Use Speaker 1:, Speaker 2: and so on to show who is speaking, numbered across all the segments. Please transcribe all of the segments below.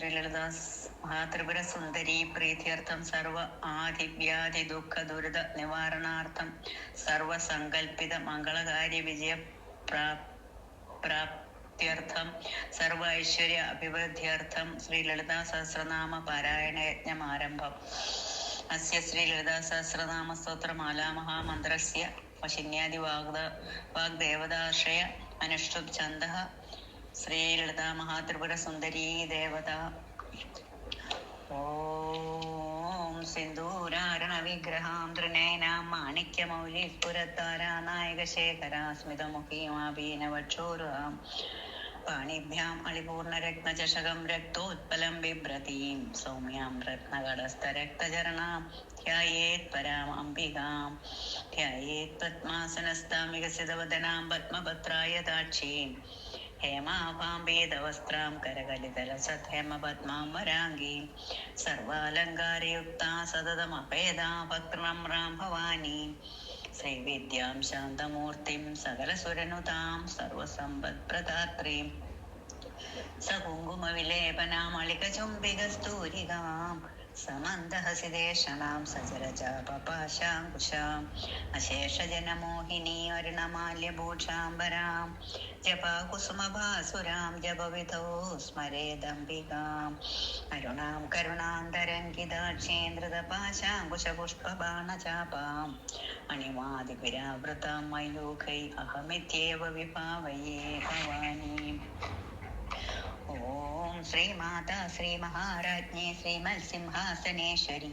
Speaker 1: ശ്രീലളിതാ മഹാത്രിപുര സുന്ദരീ പ്രീത്യർത്ഥം സർവ ആദിവ്യാധി ദുഃഖ ദുരിത നിവാരണാർത്ഥം സർവസങ്കൽപ്പിത മംഗളകാര്യ വിജയ പ്രാപ്ത്യർത്ഥം സർവ ഐശ്വര്യ അഭിവൃദ്ധ്യർത്ഥം ശ്രീലളിതാ സഹസ്രനാമ പാരായണ യജ്ഞമാരംഭം. അസ്യ ശ്രീലളിതാ സഹസ്രനാമ സ്തോത്രമാലാ മഹാമന്ത്രസ്യ വശിന്യാദി വാഗ്ദേവതാശ്രയ അനുഷ്ഠുപ് ഛന്ദഃ. ശ്രീലളിതാ മഹാത്രിപുര സുന്ദരീ ദേവത. ഓം സിന്ദൂരാരണ വിഗ്രഹാം ത്രിനയനാം മാണിക്യമൗലി സ്ഫുരത്താരാ നായകശേഖരാ സ്മിതമുഖീമാപീനവക്ഷോരുഹാം പാണിഭ്യാം അളിപൂർണരത്നചഷകം രക്തോത്പലം ബിഭ്രതീം സൗമ്യാം രത്നകടസ്ഥരക്തചരണാം ധ്യായേത് പരാം അംബികാം. ധ്യായേത് പദ്മാസനസ്ഥാം വികസിതവദനാം പദ്മപത്രായതാക്ഷീം ഹേമാഭാംബീതവസ്ത്രാം കരകലിതലസദ്ഹേമപദ്മാം വരാംഗീം സർവാലങ്കാരയുക്താ സതതമഭേദാ ഭക്തനമ്രാം ഭവാനീം ശ്രീവിദ്യാം ശാന്തമൂർത്തിം സകലസുരനുതാം സർവസമ്പത്പ്രദാത്രീം സകുങ്കുമവിലേപനാമളികചുംബികസ്തൂരികാം സമന്ദഹസിദേശണാം സചരചാപപാശാങ്കുശാം അശേഷജനമോഹിനീ അരുണമാല്യഭൂഷാംബരാം ജപാകുസുമഭാസുരാം ജപവിധോ സ്മരേദംബികാം അരുണാം കരുണാന്തരംഗിതാക്ഷേന്ദ്രതപാശാങ്കുശപുഷ്പബാണചാപാം അണിമാതിപുരാവൃതാം മയൂഖൈ അഹമിത്യേവ വിഭാവയേ ഭവാനീം. ഓം ശ്രീമാതാ ശ്രീമഹാരാജ്ഞി ശ്രീമത്സിംഹാസനേശ്വരി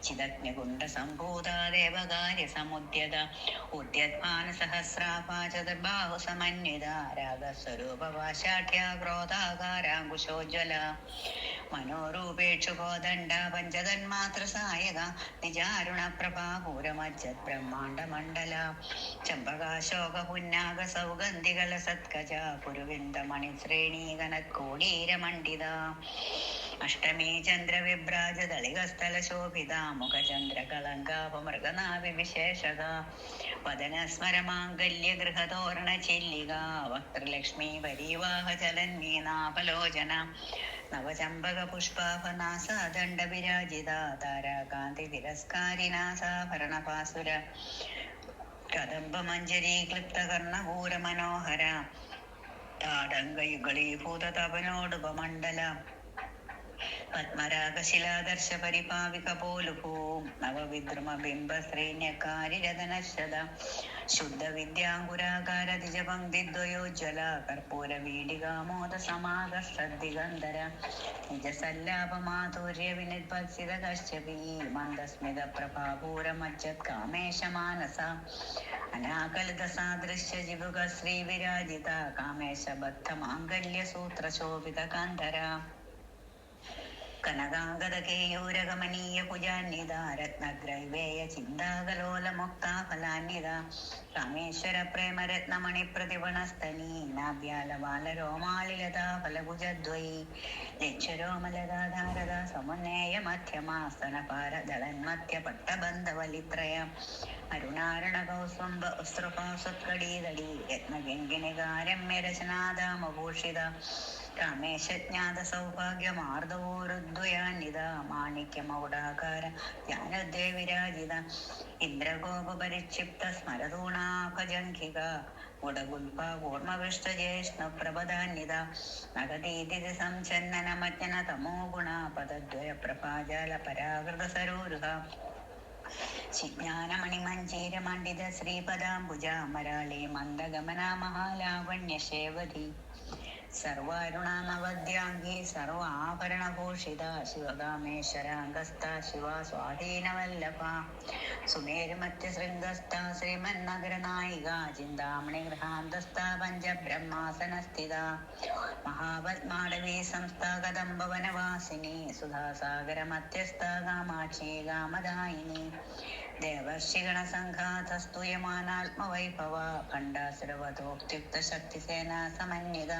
Speaker 1: ചിദഗ്നികുണ്ഡസംഭൂതാ ദേവകാര്യസമുദ്യത ഉദ്യത്മാനസഹസ്രാഭാ ചതുർബാഹുസമന്വിത രാഗസ്വരൂപവാശാഠ്യാ ക്രോധാകാരാങ്കുശോജ്വല മനോരൂപേക്ഷുകോദണ്ഡ പഞ്ചതന്മാത്രസായക നിജാരുണപ്രഭാപൂരമജ്ജത് ബ്രഹ്മാണ്ഡമണ്ഡല ചമ്പകാശോകപുന്നാഗ സൗഗന്ധികലസത്കജ പുരുവിന്ദമണിശ്രേണീകനത്കോടീരമണ്ഡിത അഷ്ടമീ ചന്ദ്രവിഭ്രാജദളികസ്ഥലശോഭിത മുഖചന്ദ്രകളങ്കാപമൃഗനാഭിവിശേഷക വദനസ്മരമാംഗല്യഗൃഹതോരണചില്ലിക വക്ത്രലക്ഷ്മീ വരീവാഹചലന്മീനാപലോചന നവചമ്പകപുഷ്പാഭനാസദണ്ഡവിരാജിത താരാകാന്തി തിരസ്കാരിനാസാഭരണപാസുര കദംബമഞ്ജരീ ക്ലിപ്തകർണപൂരമനോഹര താടങ്കയുഗളീഭൂതതപനോടുപമണ്ഡല പത്മരാഗശിലാദർശ പരിപാവിക പോലുഭൂം നവവിദ്രുമബിംബശ്രീന്യകാരിരതനശ്രത ശുദ്ധവിദ്യാങ്കുരാകാരതിജപംക്തിദ്വയോജ്വല കർപ്പൂരവീഡികാമോദസമാഗസ്സദ്ദിഗന്ധര നിജസല്ലാപമാധുര്യ വിനിർഭത്സിത കശ്യപീ മന്ദസ്മിത പ്രഭാപൂരമജ്ജത് കാമേശമാനസ അനാകലിതസാദൃശ്യ ജിബുക ശ്രീവിരാജിത കാമേശബദ്ധ മാംഗല്യസൂത്രശോഭിത കാന്ധര കനകാംഗദകേയൂരകമനീയ കുജാന്വിത രത്നഗ്രൈവേയ ചിന്താകലോലമുക്താഫലാന്വിത രാമേശ്വര പ്രേമരത്നമണി പ്രതിവണസ്തനീ നാഭ്യാലബാലരോമാളിലതാ ഫലഭുജദ്വയീ ലക്ഷരോമലതാധാരത സമുന്നേയ മധ്യമാസ്തനപാരദളന്മധ്യ പട്ടബന്ധവലിത്രയ അരുണാരണകൗസ്വംബ ഉസ്ത്രപാസത്കടീതടീ രത്നഗംഗിനികാരമ്യരചനാദാമഭൂഷിത കാമേശജ്ഞാത സൗഭാഗ്യമാർദ്ദവോരുദ്വയാന്വിത മാണിക്യമൗടാകാര ജ്ഞാനദ്വയ വിരാജിത ഇന്ദ്രഗോപരിക്ഷിപ്ത സ്മരതൂണാഭജംഘിക ഉടഗുൽപ കൂർമ്മവിഷ്ടജ്യേഷ്ണപ്രഭധാന്വിത നഗതീതി സംചന്നനമജ്ഞന തമോ ഗുണ പദദ്വയ പ്രഭാജാല പരാകൃത സരോരുഹ ജ്ഞാനമണിമഞ്ജീരമണ്ഡിത ശ്രീപദാംബുജ മരാളി മന്ദഗമന മഹാലാവണ്യശേവതി സർവാരുണാനവദ്യാംഗീ സർവാഭരണഭൂഷിത ശിവകാമേശ്വരാംഗസ്ഥ ശിവ സ്വാധീനവല്ലഭ സുമേരുമത്യശൃംഗസ്ഥ ശ്രീമന്നഗരനായിക ചിന്താമണിഗൃഹാന്തസ്ഥ പഞ്ചബ്രഹ്മാസനസ്ഥിത മഹാപത്മാടവീ സംസ്ഥ കദംബവനവാസിനി സുധാസാഗരമധ്യസ്ഥ കാമാക്ഷി കാമദായിനി ദേവർഷിഗണസംഘാതസ്തൂയമാനാത്മവൈഭവ ഖണ്ഡാസുരവധോക്തിയുക്തശക്തിസേനാ സമന്വിത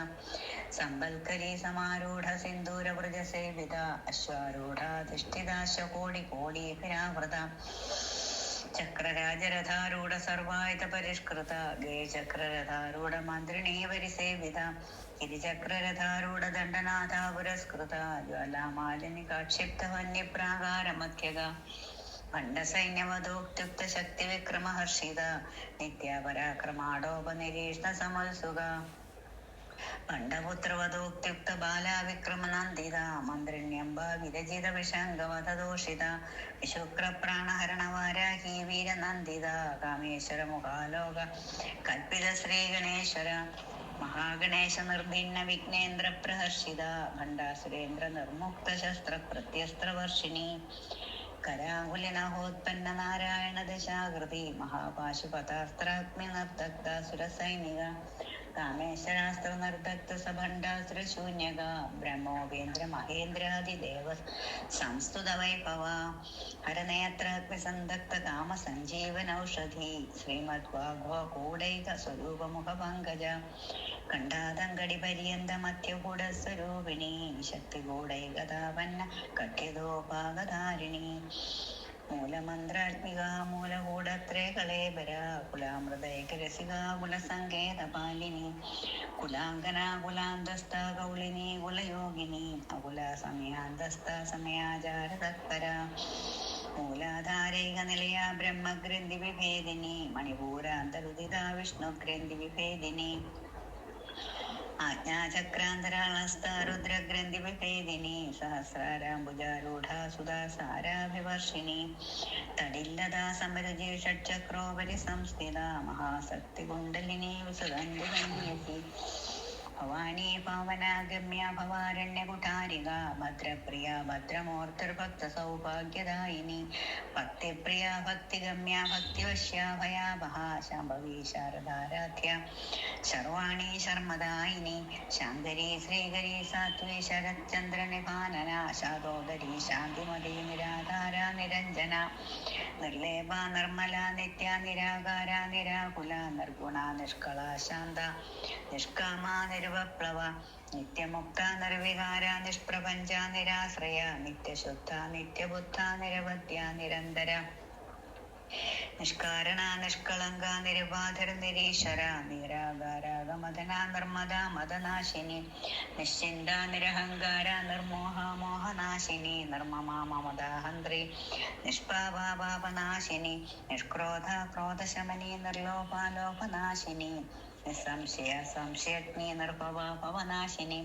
Speaker 1: സമ്പൽക്കരീ സമാരൂഢ സിന്ദൂരവ്രജസേവിത അശ്വാരൂഢാധിഷ്ഠിതാശകോടികോടീഭിരാവൃത ചക്രരാജരഥാരൂഢ സർവായുധ പരിഷ്കൃത ഗേചക്രരഥാരൂഢ മന്ത്രിണീ പരിസേവിത गिरिचक्ररथारूढदण्डनाथा पुरस्कृता ज्वालामालिनिकाक्षिप्तवन्यप्राकारमध्यग भण्डसैन्यवधोक्त्युक्तशक्तिविक्रमहर्षिത नित्यपराक्रमाडोपनिरीक्ष्णसमत्सुगा പണ്ഡപുത്രവധോക്ത്യുക്ത ബാലാവിക്രമനന്ദിത മന്ത്രിണ്യംബ വിരചിത വിഷംഗവധദോഷിത വിശുക്രപ്രാണഹരണവാരാഹി വീരനന്ദിത കാമേശ്വര മുഖാലോക കൽപ്പിത ശ്രീഗണേശ്വര മഹാഗണേശ നിർഭിന്ന വിഘ്നേന്ദ്ര പ്രഹർഷിത ഭണ്ഡാസുരേന്ദ്ര നിർമുക്ത ശസ്ത്ര പ്രത്യസ്ത്രവർഷിണി കരാകുലിനഹോത്പന്ന നാരായണ ദശാകൃതി മഹാപാശുപതാസ്ത്രാഗ്നി നിർദഗ്ധ സുരസൈനിക കാമേശ്വരാസ്ത്ര നിർദഗ്ധ സഭണ്ഡാസുര ശൂന്യക ബ്രഹ്മോപേന്ദ്ര മഹേന്ദ്രാദിദേവ സംസ്തുത വൈഭവ ഹരനേത്രാഗ്നി സന്ദഗ്ധ കാമ സഞ്ജീവനൌഷധി ശ്രീമദ്വാഗ്വ കൂടൈക സ്വരൂപമുഖ പങ്കജ കണ്ഠാതങ്കടി പര്യന്ത മധ്യകൂടസ്വരൂപിണി ശക്തികൂടൈകതാപന്ന കഠ്യതോപാകധാരിണി മൂലമന്ത്രാത്മിക മൂലകൂടത്രേ കളേബര കുലാമൃതൈകരസിക കുലസങ്കേതപാലിനി കുലാംഗന കുലാന്തസ്ഥ കൗളിനി കുലയോഗിനി അകുല സമയാന്തസ്ഥ സമയാചാര തത്പര മൂലാധാരൈക നിലയ ബ്രഹ്മഗ്രന്ഥി വിഭേദിനി മണിപൂരാന്തരുദിത വിഷ്ണുഗ്രന്ഥി വിഭേദിനി ആജ്ഞാചക്രാന്തരാളസ്ഥ രുദ്രഗ്രന്ഥി വിഭേദിനി സഹസ്രാരാംബുജാരൂഢ സുധാസാരാഭിവർഷിണി തടില്ലതാ സമരുചി ഷഡ്ചക്രോപരി സംസ്ഥിത മഹാശക്തി കുണ്ടലിനി വിസുഗന്ധികന്യസി ഭവാനി പാവനാഗമ്യ ഭവാരണ്യകുഠാരിക ഭദ്രപ്രിയ ഭദ്രമൂർത്തിർഭക്ത സൗഭാഗ്യദായിനി ഭക്തിപ്രിയ ഭക്തിഗമ്യ ഭക്തിവശ്യ ഭയാവഹ ശാംഭവി ശാരദാരാധ്യ ശർവാണി ശർമ്മദായിനി ശാങ്കരി ശ്രീകരി സാത്വി ശരത്ചന്ദ്ര നിഭാനന ശാദോദരി ശാന്തിമതി നിരാധാര നിരഞ്ജന നിർലേപ നിർമ്മല നിത്യ നിരാകാര നിരാകുല നിർഗുണ നിഷ്കള ശാന്ത നിഷ്കാമ നിരുപപ്ലവ നിത്യമുക്ത നിർവികാര നിഷ്പ്രപഞ്ച നിരാശ്രയ നിത്യശുദ്ധ നിത്യബുദ്ധ നിരവധ്യ നിരന്തര നിഷ്കാരണ നിഷ്കളങ്ക നിരുപാധിർ നിരീശ്വര നിരാകാരാഗമദന നിർമ്മദ മദനാശിനി നിശ്ചിന്ത നിരഹങ്കാര നിർമോഹ മോഹനാശിനി നിർമ്മമ മമദാഹന്ത്രി നിഷ്പാപാപാപനാശിനി നിഷ്ക്രോധ ക്രോധശമനി നിർലോപാലോപനാശിനി നിസ്സംശയ സംശയഗ്നി നിർഭവ ഭവനാശിനി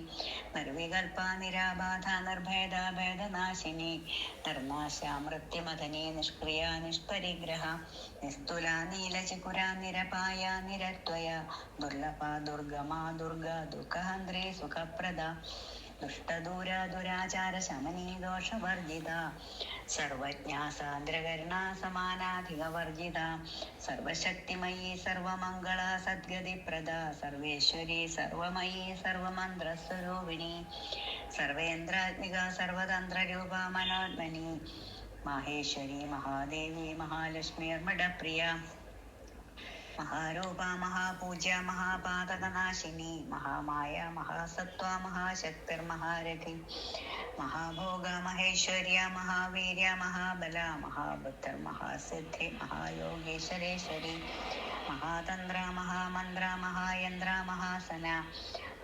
Speaker 1: നിർവികൽപ നിരാബാധ നിർഭേദ ഭേദനാശിനി നിർനാശ മൃത്യുമദനി നിഷ്ക്രിയ നിഷ്പരിഗ്രഹ നിസ്തുല നീലചികുര നിരപായ നിരത്വയ ദുർലഭ ദുർഗമ ദുർഗ ദുഃഖഹന്ത്രി സുഖപ്രദ ദുഷ്ടദൂര ദുരാചാര ശമനി ദോഷവർജിത സർവജ്ഞ സാന്ദ്രകരുണ സമാനാധികവർജിത സർവശക്തിമയീ സർവമംഗള സദ്ഗതിപ്രദ സർവേശ്വരി സർവമയീ സർവമന്ത്രസ്വരൂപിണി സർവേന്ദ്രാത്മിക സർവതന്ത്രരൂപ മനോന്മനി മാഹേശ്വരി മഹാദേവി മഹാലക്ഷ്മിർമഠപ്രിയ മഹാരൂപ മഹാപൂജ്യ മഹാപാതകനാശിനി മഹാമായ മഹാസത്വ മഹാശക്തിർമഹാരഥി മഹാഭോഗ മഹേശ്വര്യ മഹാവീര്യ മഹാബല മഹാബുദ്ധർ മഹാസിദ്ധി മഹായോഗീശ്വരേശ്വരി മഹാതന്ത്ര മഹാമന്ത്ര മഹായന്ത്ര മഹാസന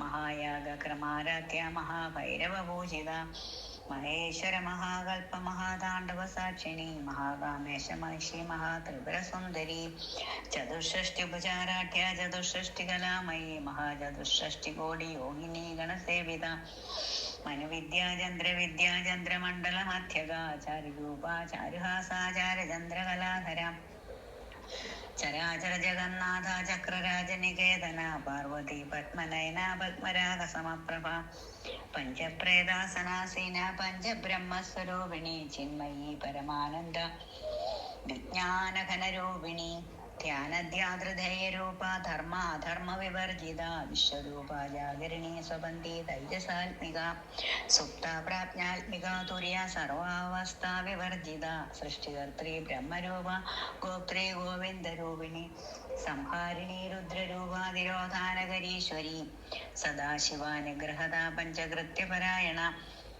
Speaker 1: മഹായാഗക്രമാരാധ്യ മഹാഭൈരവപൂജിത മഹേശ്വര മഹാകൽപ്പ മഹാതാണ്ഡവ സാക്ഷിണി മഹാകാമേശ മഹിഷി മഹാത്രിപുരസുന്ദരി ചതുഷ്ഷ്ടിഭുജാരാഠ്യ ചതുഷ്ഷ്ടി കലാമയി മഹാചതുഷ്ഷ്ടി കോടി യോഗിനി ഗണസേവിത മനുവിദ്യാചന്ദ്രവിദ്യാചന്ദ്രമണ്ഡലമധ്യക ചാരുരൂപാചാരുഹാസാചാരചന്ദ്രകലാധര ചരാചര ജഗന്നാഥ ചക്രരാജനികേതന പാർവതി പത്മനയന പത്മരാഗ സമപ്രഭ പഞ്ചപ്രേതാസനാസീന പഞ്ചബ്രഹ്മസ്വരൂപിണി ചിന്മയീ പരമാനന്ദ വിജ്ഞാനഘനരൂപിണി ധ്യാനധ്യാതൃധേയരൂപ ധർമ്മ അധർമ്മ വിവർജിത വിശ്വരൂപ ജാഗരിണി സ്വബന്ധി തൈജസാത്മിക സുപ്ത പ്രാജ്ഞാത്മിക തുര്യ സർവാവസ്ഥ വിവർജിത സൃഷ്ടികർत्री ബ്രഹ്മരൂപ ഗോപ്ത്രീ ഗോവിന്ദരൂപിണി സംഹാരിണി രുദ്രരൂപാതിരോധാനകരീശ്വരി സദാശിവാനുഗ്രഹത പഞ്ചകൃത്യപരായണ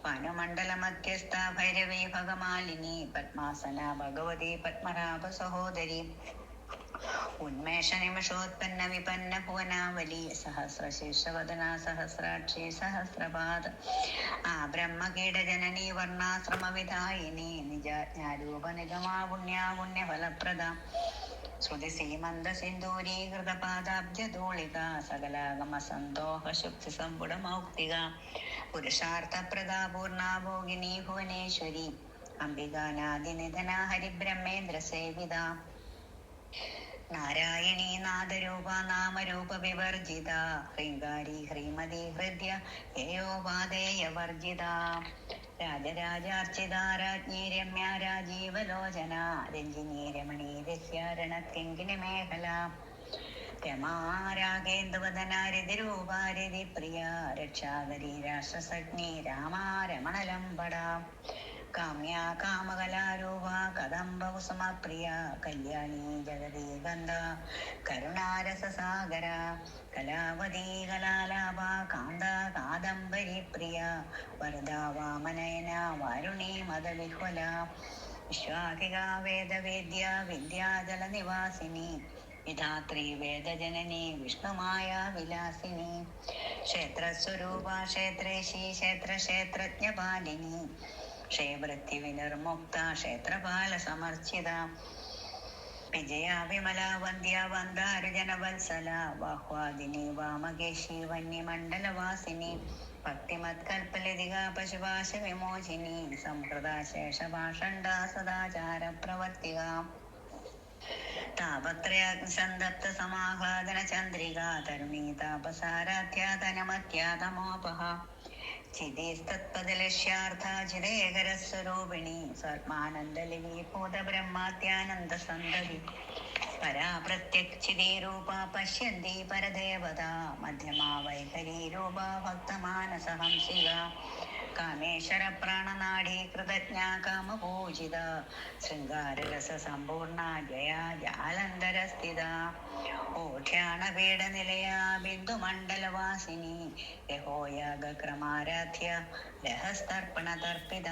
Speaker 1: പാനമണ്ഡലമധ്യസ്ഥ ഭൈരവീ ഭഗമാലിനി പത്മാസന ഭഗവതി പത്മനാഭ സഹോദരി ഉന്മേഷ നിമിഷോത്പന്ന വിപന്ന ഭുവനാവലി സഹസ്രശീർഷവദന സഹസ്രാക്ഷി സഹസ്രപാദ ആ ബ്രഹ്മകീടജനനീ വർണ്ണാശ്രമ വിധായിനി നിജാജ്ഞാരൂപ നിഗമാ പുണ്യാ പുണ്യഫലപ്രദ ശ്രുതി സീമന്ത സിന്ദൂരീകൃത പാദാബ്ജധൂളിക സകലാഗമ സന്തോഹ ശുക്തി സമ്പുട മൗക്തിക പുരുഷാർത്ഥ പ്രദാ പൂർണാ ഭോഗിനി ഭുവനേശ്വരി അംബികാനാദിനിധന ഹരിബ്രഹ്മേന്ദ്ര സേവിത നാരായണീ നാദരൂപ നാമരൂപ വിവർജിത ഹ്രീങ്കാരി ഹ്രീമതി ഹൃദ്യ യേയോപാദേയവർജിത രാജരാജാർച്ചിത രാജ്ഞി രമ്യ രാജീവലോചന രഞ്ജിനി രമണീ രസ്യാരണത്തെങ്കിനി മേഖല രമാരാഗേന്ദുവദനാരിതിരൂപാരിതി പ്രിയ രക്ഷാകരി രാഷ്ട്രസജ്ഞി രാമാ രമണലംബട കാമ്യ കാമകലാരൂപ കദംബകുസുമപ്രിയ കല്യാണി ജഗതി ഗന്ധ കരുണാരസസാഗര കലാവതി കലാലാഭ കാന്ത കാദംബരി പ്രിയ വരദാ വാമനയന വാരുണി മദവിഹ്വല വിശ്വാധിക വേദവേദ്യ വിദ്യാജല നിവാസിനി വിധാത്രി വേദജനനി വിഷ്ണുമായ വിലാസിനി ക്ഷേത്രസ്വരൂപ ക്ഷേത്രേശി ക്ഷേത്രജ്ഞപാലിനി ക്ഷേവൃത്തി വിനിർമുക്ത ക്ഷേത്രപാല സമർച്ചിത വിജയ വിമല വന്ദ്യ വന്ദാരുജന വത്സല ബാഹ്വാദിനി വാമകേശി വന്യമണ്ഡലവാസിനി ഭക്തിമത്കൽപ്പലതിക പശുപാശ വിമോചിനി സംഹൃത ശേഷഭാഷണ്ട സദാചാര പ്രവർത്തിക താപത്രയാസന്തപ്ത സമാഹ്ലാദന ചന്ദ്രിക തരുണീ താപസാരാധ്യാതനമത്യാതമോപഹ ചിതേസ്തത്പദലക്ഷ്യാർത്ഥ ചിതേകരസ്വരൂപിണി സർമാനന്ദലിനീഭൂത ബ്രഹ്മാദ്യാനന്ദ സന്തതി പരാ പ്രത്യക്ഷിതേ രൂപ പശ്യന്തി പരദേവത മധ്യമാ വൈഖരീ രൂപ ഭക്തമാനസഹംസിക കാമേശ്വര പ്രാണനാഡീ കൃതജ്ഞ കാമപൂജിത ശൃംഗാരരസ സമ്പൂർണ ജയ ജാലന്ധരസ്ഥിത ഓഢ്യാണപീഠ നിലയ ബിന്ദുമണ്ഡലവാസിനി യഹോയാഗക്രമാരാധ്യ രഹസ്തർപ്പണ തർപ്പിത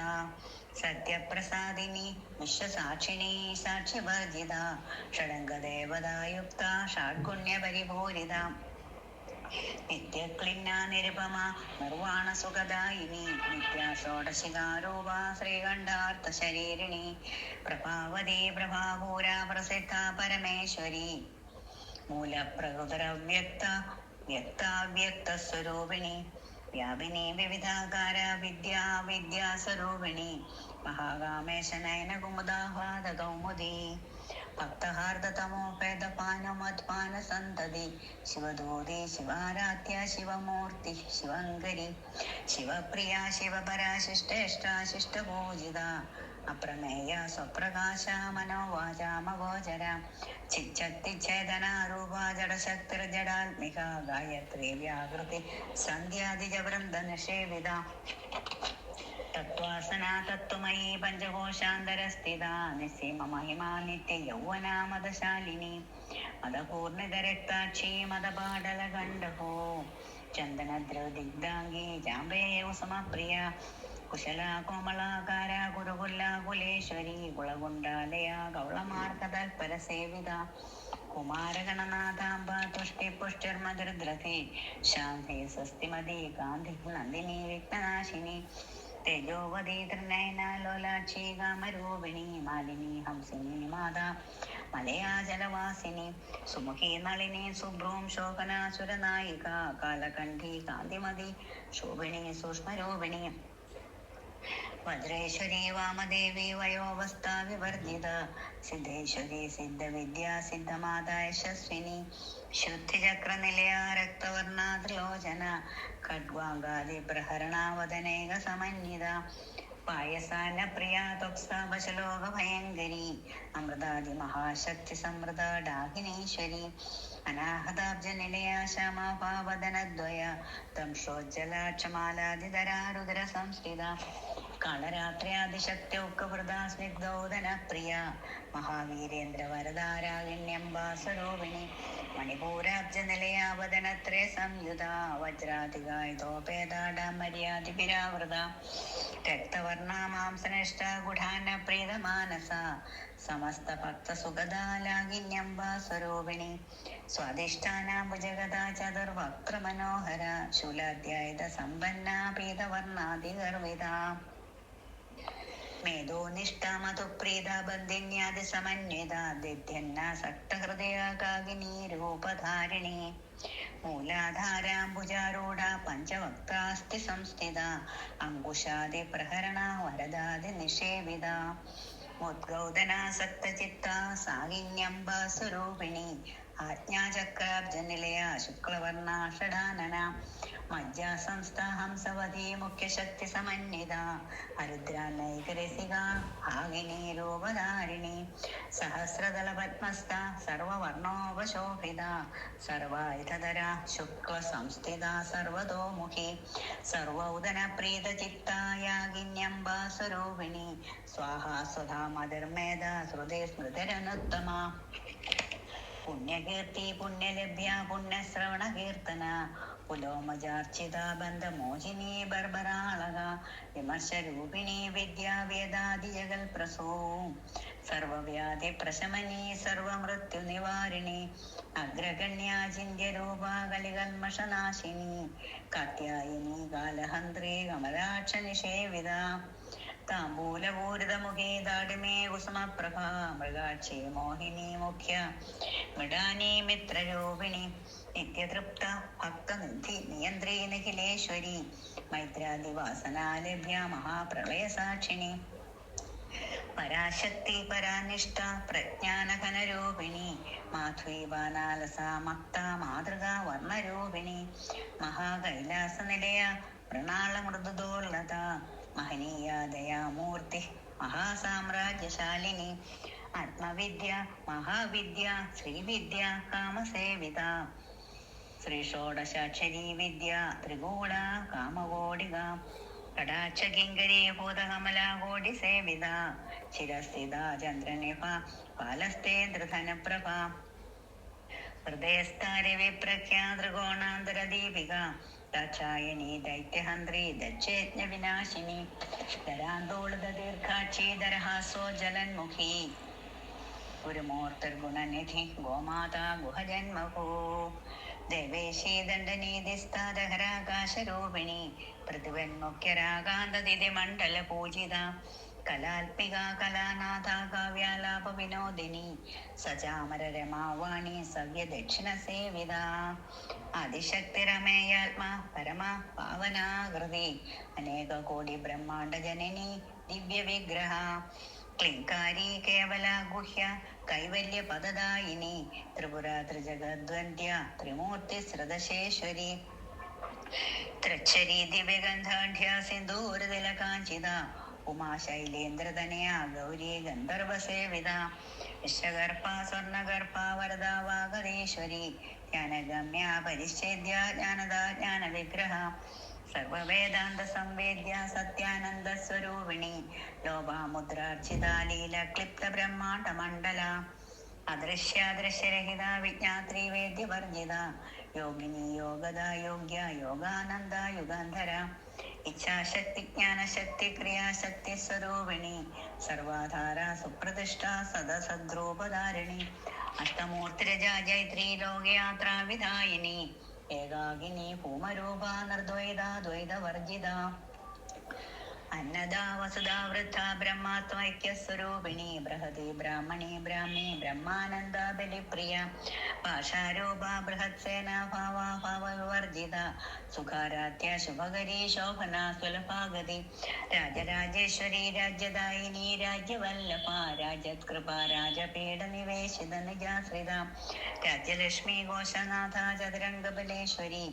Speaker 1: സത്യപ്രസാദിനി വിശ്വസാക്ഷിണി സാക്ഷിവർജിത ഷഡംഗദേവതായുക്ത ഷാഡ്ഗുണ്യപരിപൂരിത നിത്യക്ലിന്ന നിരുപമ നിർവാണ സുഖദായിനി നിത്യ ഷോഡശികാരൂപ ശ്രീകണ്ഠാർത്ഥ ശരീരിണി പ്രഭാവതി പ്രഭാപൂര പ്രസിദ്ധ പരമേശ്വരി മൂലപ്രകൃതരവ്യക്ത വ്യക്താവ്യക്തസ്വരൂപിണി വ്യാപിനി വിവിധാകാര വിദ്യാസ്വരൂപിണി മഹാകാമേശനയന കുമുദാഹ്ലാദ കൗമുദി ഭക്തഹാർദതമോപേദപാനമദ്പാന സന്തതി ശിവദൂതി ശിവാരാധ്യ ശിവമൂർത്തി ശിവങ്കരി ശിവപ്രിയ ശിവപരാശിഷ്ടേഷ്ടാശിഷ്ടപൂജിത അപ്രമേയ സ്വപ്രകാശ മനോവാചാമഗോചര ചിച്ഛക്തിച്ഛേദനാരൂപ ജഡശക്തിർജഡാത്മിക ഗായത്രി വ്യാകൃതി സന്ധ്യാദിജവൃന്ദ നിഷേവിത തത്വാസന തത്വമയീ പഞ്ചകോശാന്തരസ്ഥിത നിസ്സീമ മഹിമാ നിത്യ യൗവന മദശാലിനി മദപൂർണിതരക്താക്ഷി മദപാടല ഗണ്ഡഹോ ചന്ദനദ്രദിഗ്ധാംഗി ജാമ്പേയ സമപ്രിയ കുശല കോമളാകാര കുരുകുല്ല കുലേശ്വരി കുളകുണ്ടാലയ കൗളമാർഗതൽപര സേവിത കുമാരഗണനാഥാംബ തുഷ്ടി പുഷ്ടിർമധുർദ്രഥി ശാന്തി സ്വസ്തിമതി ഗാന്ധി നന്ദിനി വിഘ്നനാശിനി തേജോവതി തൃനയന ലോലാക്ഷി കാമരൂപിണി മാലിനി ഹംസിനി മാതാ മലയാജലവാസിനി സുമുഖി നളിനി സുഭ്രൂം ശോകനാസുരനായിക കാലകണ്ഠി കാന്തിമതി ശോഭിണി സൂക്ഷ്മരൂപിണി വജ്രേശ്വരി വാമദേവി വയോവസ്ഥ വിവർജിത സിദ്ധേശ്വരി സിദ്ധവിദ്യാ സിദ്ധമാതാ യശസ്വിനി ശുദ്ധിചക്രനിലയ രക്തവർണാത്രിലോചന ഖഡ്വാങ്കാദി പ്രഹരണാവദനേക സമന്വിത പായസാന പ്രിയ ത്വക്സാപശലോക ഭയങ്കരി അമൃതാദി മഹാശക്തി സമൃത ഡാഹിനീശ്വരി അനാഹതാബ്ജ നിലയ ശ്യാമാഭാവദനദ്വയ തംഷോജ്ജലാക്ഷമാലാദിധരാ രുദ്ര സംസ്ഥിത കാളരാത്രിയാദിശക്തിയുക്വൃതാ സ്നിഗ്ധോദന പ്രിയ മഹാവീരേന്ദ്ര വരദാരാഗിണ്യംബാസ്വരൂപിണി മണിപൂരാബ്ജ നിലയാവദനത്രേ സംയുത വജ്രാതികായുധോപേതാഡമര്യാദിഭിരാവൃത രക്തവർണ മാംസനിഷ്ഠ ഗുഢാന പ്രീതമാനസ സമസ്ത ഭക്ത സുഗതാലാഗിന്യംബാസ്വരൂപിണി സ്വാധിഷ്ഠാനാംബുജഗദാ ചതുർവക്ത്ര മനോഹര ശൂലാധ്യായുധ സമ്പന്ന പീതവർണാതിഗർവിത മേധോ നിഷ്ഠ മധുപ്രീത ബന്ധിന്യാദി സമന്വിത ദിധ്യന്നാസക്തഹൃദയ കാകിനീ രൂപധാരിണി മൂലാധാരാംബുജാരൂഢ പഞ്ചവക്താസ്തി സംസ്ഥിത അങ്കുശാദി പ്രഹരണ വരദാദി നിഷേവിത മുദ്ഗൗദനാസക്തചിത്ത സാകിന്യംബാസ്വരൂപിണി ആജ്ഞാചക്രാബ്ജനിലയ ശുക്ലവർണ ഷഡാനന മജ്ജാസംസ്ഥ ഹംസവതി മുഖ്യശക്തി സമന്വിത അരുദ്രാനൈകരസിക ഭാഗിനി രൂപധാരിണി സഹസ്രദള പത്മസ്ഥ സർവവർണോപശോഭിത സർവായുധര ശുക്ല സംസ്ഥിത സർവതോമുഖി സർവൗദന പ്രീതചിത്തായാഗിന്യംബാസ്വരൂപിണി സ്വാഹാ സ്വധാ മതിർമേധ ശ്രുതി സ്മൃതിരനുത്തമ പുണ്യകീർത്തി പുണ്യലഭ്യ പുണ്യശ്രവണ കീർത്തന പുലോമജാർച്ചിത ബന്ധമോചിനി ബർബരാളക വിമർശരൂപിണി വിദ്യാവേദാദിജഗൽ പ്രസൂ സർവവ്യാധി പ്രശമനി സർവമൃത്യു നിവാരിണി അഗ്രഗണ്യാചിന്യരൂപ കലികൽമഷനാശിനി കാത്യായനി കാലഹന്ത്രി കമലാക്ഷ നിഷേവിത താംബൂലപൂരിതമുഖേ ദാടിമേ കുസുമപ്രഭ മൃഗാക്ഷി മോഹിനി മുഖ്യ മൃഡാനി മിത്രരൂപിണി നിത്യതൃപ്ത ഭക്തനിധി നിയന്ത്രി നിഖിലേശ്വരി മൈത്രാദിവാസനാലഭ്യ മഹാപ്രളയ സാക്ഷിണി പരാശക്തി പരാനിഷ്ഠ പ്രജ്ഞാനഘനരൂപിണി മാധുരീവാനാലസ മക്ത മാതൃകാ വർണ്ണരൂപിണി മഹാകൈലാസ നിലയ പ്രണാള മൃദുദോർലത മഹനീയ ദയാമൂർത്തി മഹാസാമ്രാജ്യശാലിനി ആത്മവിദ്യ മഹാവിദ്യ ശ്രീവിദ്യ കാമസേവിത ശ്രീഷോഡശാക്ഷരീ വിദ്യ ത്രികൂട കാമകോടിക കടാക്ഷകിങ്കരീ ഭൂതകമലാകോടി സേവിത ശിരസ്ഥിത ചന്ദ്രനിഭ പാലസ്തേ ധൃധനപ്രഭ ഹൃദയസ്ഥാരി വിപ്രഖ്യാ ത്രികോണാന്തരദീപിക ദാക്ഷായണി ദൈത്യഹന്ത്രി ദക്ഷയജ്ഞ വിനാശിനി ധരാന്തോളിത ദീർഘാക്ഷി ധരഹാസോജ്ജലന്മുഖി ഗുരുമൂർത്തിർഗുണനിധി ഗോമാതാ ഗുഹജന്മഭൂ ദേവേശീ ദണ്ഡനീതിസ്താദഹരാകാശരൂപിണി പൃഥിവന്മുഖ്യരാകാന്തതിഥി മണ്ഡല പൂജിത കലാത്മിക കലാനാഥ കാവ്യാലാപ വിനോദിനി സചാമര രമാവാണി സവ്യ ദക്ഷിണ സേവിത ആദിശക്തിരമേയാത്മാ പരമ പാവനാകൃതി അനേക കോടി ബ്രഹ്മാണ്ഡ ജനനി ദിവ്യ വിഗ്രഹ ക്ലിങ്കാരി കേവല ഗുഹ്യ കൈവല്യ പദദായിനി ത്രിപുര ത്രിജഗദ്വന്ദ്യ ത്രിമൂർത്തി ശ്രുതശേശ്വരി ത്രച്ഛരി ദിവ്യഗന്ധാഢ്യ സിന്ദൂരതില കാഞ്ചിത ഉമാശൈലേന്ദ്രതനയ ഗൗരി ഗന്ധർവസേവിത വിശ്വഗർഭ സ്വർണഗർഭ വരദാ വാഗതീശ്വരി ജ്ഞാനഗമ്യ പരിച്ഛേദ്യ ജ്ഞാനദ ജ്ഞാന വിഗ്രഹ സർവവേദാന്ത സംവേദ്യ സത്യാനന്ദ സ്വരൂപിണി ലോപാമുദ്രാർച്ചിത ലീല ക്ലിപ്ത ബ്രഹ്മാണ്ഡ മണ്ഡല അദൃശ്യാദൃശ്യരഹിത വിജ്ഞാത്രി വേദ്യവർജിത യോഗിനി യോഗദ യോഗ്യ യോഗാനന്ദ യുഗാന്ധര ഇച്ഛാശക്തി ജ്ഞാനശക്തി ക്രിയാശക്തി സ്വരൂപിണി സർവാധാര സുപ്രതിഷ്ഠ സദസദ്രൂപധാരിണി അഷ്ടമൂർത്തിരജാ ജൈത്രി ലോകയാത്രാ വിധായിനി ഏകാകിനി ഭൂമരൂപ നിർദ്വൈത ദ്വൈതവർജിത അന്നദാ വസുധാ വൃദ്ധ ബ്രഹ്മാത്മൈക്യസ്വരൂപിണി ബൃഹതി ബ്രാഹ്മണി ബ്രാഹ്മി ബ്രഹ്മാനന്ദ ബലിപ്രിയ ഭാഷാരൂപ ബൃഹത്സേന ഭാവവിവർജിത സുഖാരാധ്യ ശുഭകരി ശോഭന സുലഭാഗതി രാജരാജേശ്വരി രാജ്യദായിനി രാജ്യവല്ലഭ രാജത്കൃപ രാജപീഠ നിവേശിത നിജാശ്രിത രാജ്യലക്ഷ്മി ഘോഷനാഥ ചതുരംഗബലേശ്വരി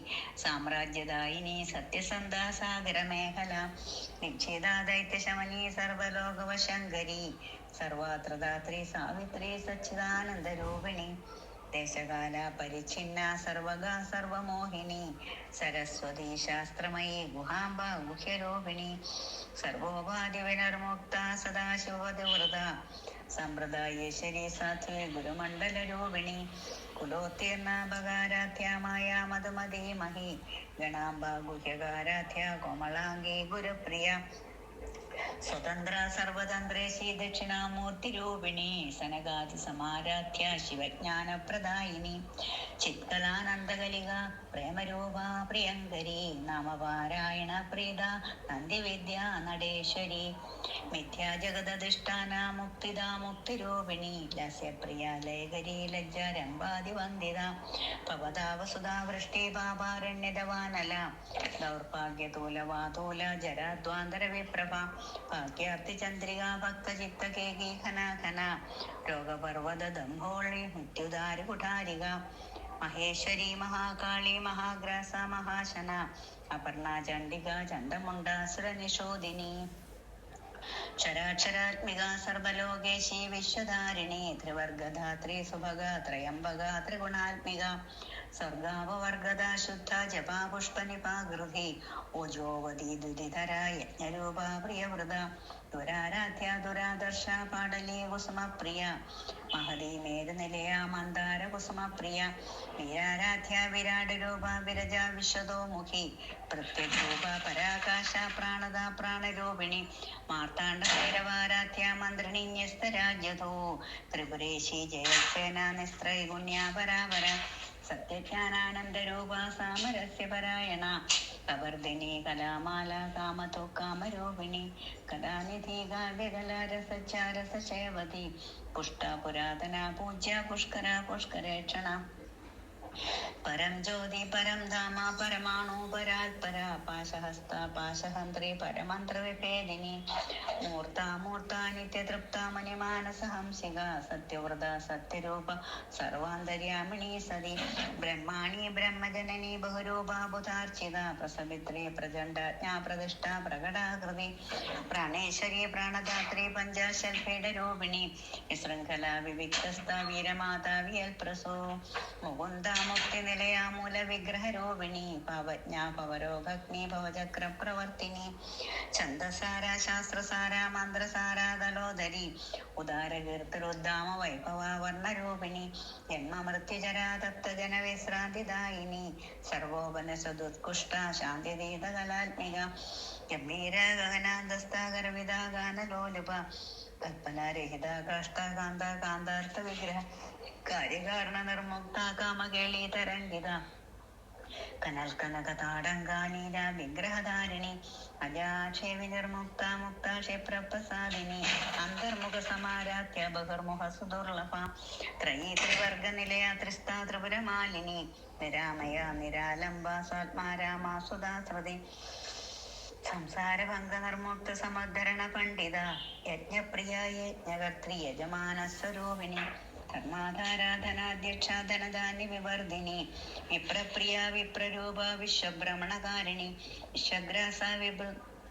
Speaker 1: സാമ്രാജ്യദായിനി സത്യസന്ധ സാഗരമേഖല നിശ്ചിതാ ദൈത്യശമനി സർവലോകവശങ്കരി സർവാത്രദാത്രി സാവിത്രി സച്ചിദാനന്ദരൂപിണി ദേശകാല പരിച്ഛിന്ന സർവഗാ സർവമോഹിനി സരസ്വതി ശാസ്ത്രമയി ഗുഹാംബ ഗുഹ്യരൂപിണി സർവോപാധി വിനർമുക്ത സദാശിവവൃത സമ്പ്രദായേശ്വരി സാധ്വി ഗുരുമണ്ഡല രൂപിണി കുലോത്തീർണ ഭകാരാധ്യമായ മധുമതി മഹി ഗണാംബ ഗുഹ്യകാരാധ്യ കോമളാംഗി ഗുരുപ്രിയ സ്വതന്ത്ര സർവതന്ത്രേശി ദക്ഷിണാമൂർത്തിരൂപിണി സനകാതി സമാരാധ്യ ശിവജ്ഞാനപ്രദായിനി ചിത്കലാനന്ദകലിക പ്രേമരൂപ പ്രിയങ്കരി നാമപാരായണ പ്രീത നന്ദിവിദ്യ നടേശ്വരി മിഥ്യാജഗദധിഷ്ഠാന മുക്തിദാ മുക്തിരൂപിണി ലസ്യപ്രിയ ലയകരി ലജ്ജാരംഭാതിവന്ദിത ഭവതാവസുധാ വൃഷ്ടി പാപാരണ്യതവാനല ദൗർഭാഗ്യതൂലവാതൂല ജരാദ്വാന്തര വിപ്രഭ ഭാഗ്യാർത്ഥി ചന്ദ്രിക ഭക്തചിത്ത കേകി ഘന രോഗപർവത ദംഭോളി മൃത്യുദാരി കുഠാരിക മഹേശ്വരി മഹാകാളി മഹാഗ്രാസ മഹാശന അപർണ ചണ്ഡിക ചണ്ഡമുണ്ടാസുര നിശോദിനി ക്ഷരാക്ഷരാത്മിക സർവലോകേശി വിശ്വധാരിണി ത്രിവർഗധാത്രി സുഭഗ ത്രയംബക ത്രിഗുണാത്മിക സ്വർഗാവവർഗദ ശുദ്ധ ജപാ പുഷ്പനിപാഗൃഹി ഓജോവതി ദുരിധര യജ്ഞരൂപ പ്രിയവൃത ദുരാരാധ്യ ദുരാദർശ പാടലി കുസുമപ്രിയ മഹതി മേരുനിലയ മന്ദാര കുസുമപ്രിയ വീരാരാധ്യ വിരാട് രൂപ വിരജ വിശ്വതോമുഖി പ്രത്യരൂപ പരാകാശ പ്രാണദ പ്രാണരൂപിണി മാർത്താണ്ഡ ഭൈരവാരാധ്യ മന്ത്രിണി ന്യസ്തരാജ്യതോ ത്രിപുരേശി ജയസേന നിസ്ത്രൈഗുണ്യ പരാപര സത്യജ്ഞാനാനന്ദരൂപ സാമരസ്യ പരായണ കവർദിനി കലാമാല കാമതോ കാമരൂപിണി കലാനിധി കാവ്യകലാരസച്ചാരസേവതി പുഷ്ട പുരാതന പൂജ്യ പുഷ്കര പുഷ്കരേക്ഷണ പരം ജ്യോതി പരം ധാമ പരമാണു പരാത്പര പാശഹസ്ത പാശഹന്ത്രി പരമന്ത്ര വിഭേദിനി മൂർത്ത നിത്യതൃപ്ത മണിമാനസഹംസിക സത്യവ്രത സത്യരൂപ സർവാന്തര്യാമിണി സതി ബ്രഹ്മാണി ബ്രഹ്മജനനി ബഹുരൂപ ബുധാർച്ചിത പ്രസവിത്രി പ്രചണ്ഡാജ്ഞാ പ്രതിഷ്ഠ പ്രകടാകൃതി പ്രാണേശ്വരി പ്രാണദാത്രി പഞ്ചാശൽപീഠരൂപിണി വിശൃംഖല വിവിക്തസ്ഥ വീരമാതാ വിയൽപ്രസോ മുകുന്ദ മുക്തി നിലയാ മൂല വിഗ്രഹരൂപിണി പവജ്ഞ പവരോഗഗ്നി ഭവചക്ര പ്രവർത്തിനി ഛന്ദസാര ശാസ്ത്രസാര മന്ത്രസാര ദലോദരി ഉദാരകീർത്തിരുദ്ധാമ വൈഭവ വർണ്ണരൂപിണി ജന്മമൃത്യുജരാ തപ്തജന വിശ്രാന്തിദായിനി സർവോപന സദുത്കുഷ്ട ശാന്തിദീത കലാത്മിക ഗംഭീര ഗഗനാന്തസ്താകരവിദ ഗാനലോലുപ കൽപ്പനാരഹിത കാഷ്ടാകാന്ത കാന്താർത്ഥ വിഗ്രഹ കാര്യകാരണ നിർമുക്ത കാമകേളി തരംഗിത കനൽ കനക താടങ്കാനീര വിഗ്രഹധാരിണി അജാക്ഷേ വിനിർമുക്ത മുക്ത ക്ഷേപ്രപ്രസാദിനി അന്തർമുഖ സമാരാധ്യ ബഹിർമുഖ സുദുർലഭ ത്രയീ ത്രിവർഗ നിലയ ത്രിസ്ഥാ ത്രിപുരമാലിനി നിരാമയ നിരാലംബ സാത്മാരാമാ സുധാശ്രുതി സംസാരഭംഗ നിർമുക്ത സമദ്ധരണ പണ്ഡിത യജ്ഞപ്രിയ യജ്ഞകർത്തി യജമാന സ്വരൂപിണി ധർമാധാരാധനാധ്യക്ഷ ധനധാന്യ വിവർധിനി വിപ്രപ്രിയ വിപ്രരൂപ വിശ്വഭ്രമണകാരിണി വിശ്വഗ്രാസ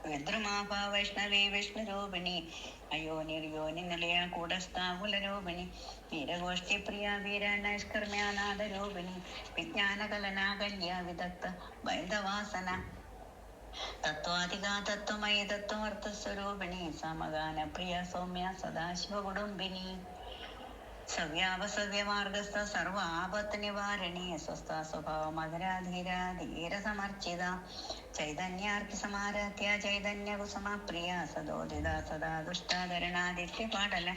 Speaker 1: വിദ്രുമാഭ വൈഷ്ണവി വിഷ്ണുരൂപിണി അയോനിർയോനി നിലയ കൂടസ്ഥാകുലരൂപിണി വീരഗോഷ്ഠി പ്രിയ വീര നൈഷ്കർമ്യാനാഥരൂപിണി വിജ്ഞാനകലനാ കല്യ വിദഗ്ധ ബൈന്ധവാസന തത്വാധിക തത്വമയി തത്വമർത്ഥസ്വരൂപിണി സമഗാന പ്രിയ സൗമ്യ സദാശിവകുടുംബിനി സവ്യാവസവ്യമാർഗസ്ഥ സർവ ആപത്ത് നിവാരണി സ്വസ്ഥ സ്വഭാവ മധുരാധീര ധീര സമർച്ചിത ചൈതന്യാർത്തി സമാരാധ്യ ചൈതന്യ കുസുമപ്രിയ സദോദിത സദാ ദുഷ്ടാധരണാദിത്യ പാടല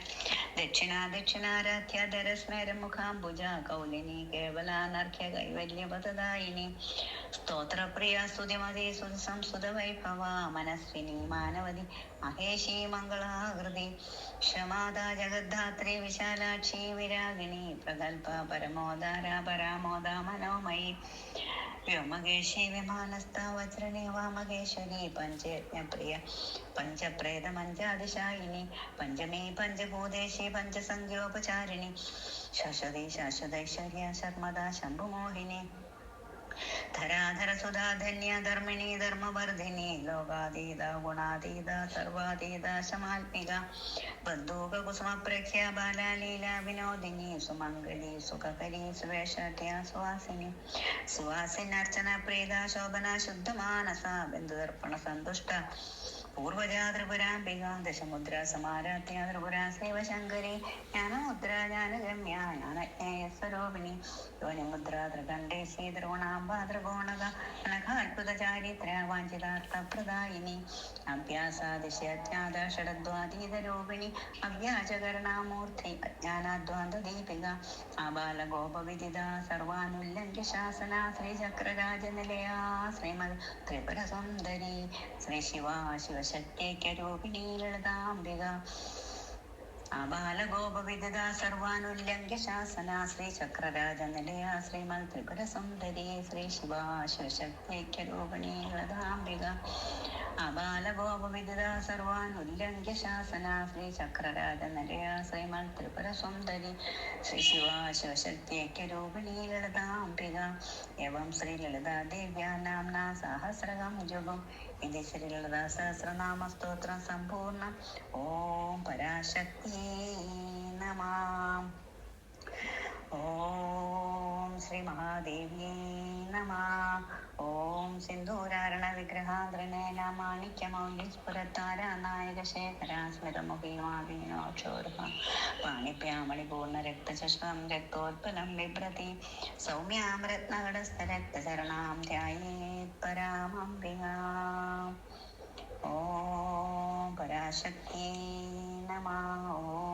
Speaker 1: ദക്ഷിണാരാധ്യ ധരസ്മേരം മുഖാംബുജ കൗലിനി കേവലാനർഘ്യ കൈവല്യപദായിനി സ്തോത്രപ്രിയ സ്തുതിമതി സുതി സംസ്തുത വൈഭവ മനസ്വിനി മാനവതി മഹേശി മംഗളാകൃതി ക്ഷമാദാ ജഗദ്ധാത്രി വിശാലാക്ഷി വിരാഗിണി പ്രഗൽഭ പരമോദാര പരാമോദ മനോമയി വ്യോമകേശി വിമാനസ്ഥ വജ്രണി വാമകേശ്വരി പഞ്ചയജ്ഞപ്രിയ പഞ്ചപ്രേത പഞ്ചാതിശായിനി പഞ്ചമീ പഞ്ചഭൂതേശി പഞ്ചസംഖ്യോപചാരിണി ശാശ്വതി ശാശ്വതൈശ്വര്യ ശർമ്മദ ശംഭുമോഹിനി ധരാധരസുധാ ധന്യ ധർമ്മിണി ധർമ്മവർദ്ധിനി ലോകാതീത ഗുണാതീത സർവാതീത ശമാത്മിക ബന്ധൂക കുസുമപ്രഖ്യ ബാലലീല വിനോദിനി സുമംഗലി സുഖകരി സുവേഷട്യ സുവാസിനി സുവാസിനർച്ചന പ്രീത ശോഭന ശുദ്ധമാനസ ബന്ധുദർപ്പണ സന്തുഷ്ട പൂർവജാ ത്രിപുരാംബിക ദശമുദ്ര സമാരാധ്യ ത്രിപുരാ ശൈവശങ്കരി ജ്ഞാനമുദ്ര ജ്ഞാനഗമ്യ ജ്ഞാനജ്ഞേയ സ്വരൂപിണി യോനിമുദ്ര ത്രികണ്ഠേ ശ്രീദ്രോണാംബ ത്രികോണക അനഘാത്ഭുത ചാരിത്ര വാഞ്ചിതാർത്ഥപ്രദായിനി അഭ്യാസാദിശ്യജ്ഞാത ഷഡദ്വാതീതരൂപിണി അവ്യാജകരണാമൂർത്തി അജ്ഞാനാദ്വാന്തദീപിക ആബാലഗോപവിദിത സർവാനുല്ലംഘ്യ ശാസന ശ്രീചക്രരാജനിലയാ ശ്രീമദ് ത്രിപുര സുന്ദരി ശ്രീ ശിവാ ശിവശക്തിക്യരൂപിണീ ലളിതാംബിക ആബാലഗോപവിദിത സർവാനുല്ലംഘ്യ ശാസന ശ്രീചക്രരാജനിലയ ശ്രീമദ് ത്രിപുര സുന്ദരി ശ്രീ ശിവാ ശിവശക്തിക്യരൂപിണീ ലളിതാംബിക ആബാലഗോപവിദിത സർവാനുല്ലംഘ്യ ശാസന ശ്രീചക്രരാജനിലയ ശ്രീമദ് ത്രിപുര സുന്ദരി ശ്രീ ശിവാ ശിവശക്തിക്യരൂപിണീ ലളിതാംബിക എവം ശ്രീ ലളിതാ ദേവ്യാ നാംനാ സഹസ്രകം ജപം ഇത് ശ്രീ ലളിതാ സഹസ്രനാമ സ്തോത്രം സമ്പൂർണം. ഓം പരാശക്തി നമഃ. ഓം ശ്രീ മഹാദേവ്യേ നമഃ. ഓം സിന്ദൂരാരണ വിഗ്രഹാദ്രണേന മാണിക്യമൗലി സ്ഫുരത്താരാനായക ശേഖരാ സ്മിതമുഖീമാദീനോക്ഷോര പാണിപ്യാമണിപൂർണ്ണ രക്തചഷ്ണം രക്തോത്പലം ബിഭ്രതി സൗമ്യാം രത്നകടസ്ഥരക്തചരണാം ധ്യായേത് പരാമംബികാം. ഓം പരാശക്തി നമഃ. ഓം